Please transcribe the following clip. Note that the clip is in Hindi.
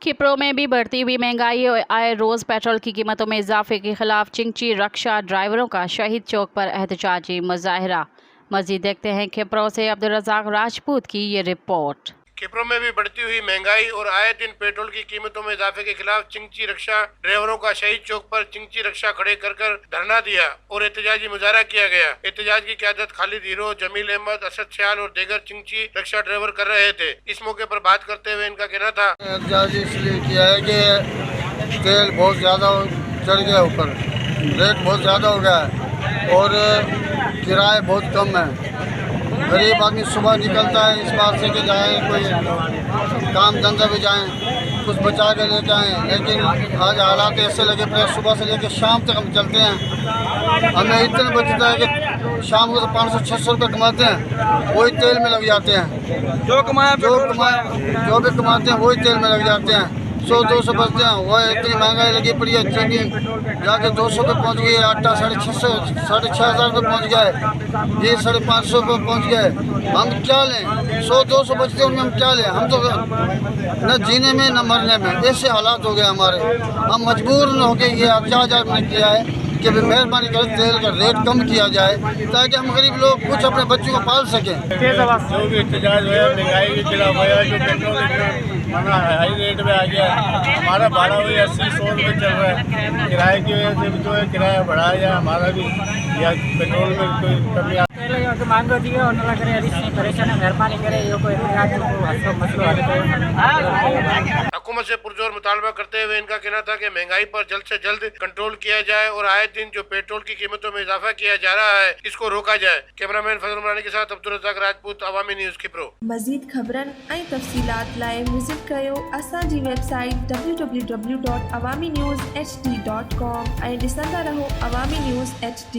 खिपरों में भी बढ़ती हुई महंगाई और आए रोज पेट्रोल की कीमतों में इजाफे के खिलाफ चिंची रक्षा ड्राइवरों का शहीद चौक पर एहतजाजी मुजाहिरा। मजीद देखते हैं खिपरों से अब्दुल रज़ाक राजपूत की ये रिपोर्ट। खिपरों में भी बढ़ती हुई महंगाई और आए दिन पेट्रोल की कीमतों में इजाफे के खिलाफ चिंची रक्षा ड्राइवरों का शहीद चौक पर चिंची रक्षा खड़े कर धरना दिया और एहतजाजी मुजाहरा किया गया। एहतजाज की क़यादत खालिद हीरो, जमील अहमद, असद सयाल और दीगर चिंची रक्षा ड्राइवर कर रहे थे। इस मौके पर बात करते हुए इनका कहना था, एहतजाज इसलिए किया है कि तेल बहुत ज़्यादा चढ़ गया, ऊपर रेट बहुत ज़्यादा हो गया है और किराए बहुत कम है। गरीब आदमी सुबह निकलता है इस बात से कि जाए कोई काम धंधा भी जाएं, कुछ बचा के लेके आएँ, लेकिन आज हालात ऐसे लगे पड़े सुबह से लेकर शाम तक हम चलते हैं, हमें इतना बचता है कि शाम को तो 500-600 रुपये कमाते हैं, वही तेल में लग जाते हैं। जो भी कमाते हैं वही तेल में लग जाते हैं। 100-200 बचते हैं, वह इतनी महंगाई लगी पड़ी है। चीनी जाके 200 पे पहुँच गई, आटा 6,500 रुपये पहुँच गया है, ये 550 रुपये पहुँच गए। हम क्या लें? 100-200 बचते उनमें हम क्या लें? हम तो न जीने में न मरने में ऐसे हालात हो गए हमारे। हम मजबूर न होके ये एहतजाज हमने किया है कि मेहरबानी कर तेल का रेट कम किया जाए ताकि हम गरीब लोग कुछ अपने बच्चों को पाल सकें। जो भी एहतजाज हुआ, महंगाई के खिलाफ हुआ, जो पेट्रोल माना हाई रेट में आ गया, हमारा भाड़ा वही 80-100 रुपये चल रहा है। किराए की वजह से भी जो है किराया बढ़ा या हमारा भी या पेट्रोल में कोई कमी मांगो दिए और न करे अभी परेशान मेहरबानी करे यो कोई हुकूमत से पुरजोर मुतालबा करते हुए इनका कहना था कि महंगाई पर जल्द से जल्द कंट्रोल किया जाए और आए दिन जो पेट्रोल की कीमतों में इजाफा किया जा रहा है इसको रोका जाए। कैमरामैन फजल उमरानी के साथ अब्दुल रज़ाक राजपूत, अवामी न्यूज़ खिपरो। मज़ीद ख़बरनि ऐं तफ़सीलात लाइ विज़िट कयो असांजी वेबसाइट www.awamiNewsHD.com ऐं ॾिसंदा रहो अवामी न्यूज़ HD।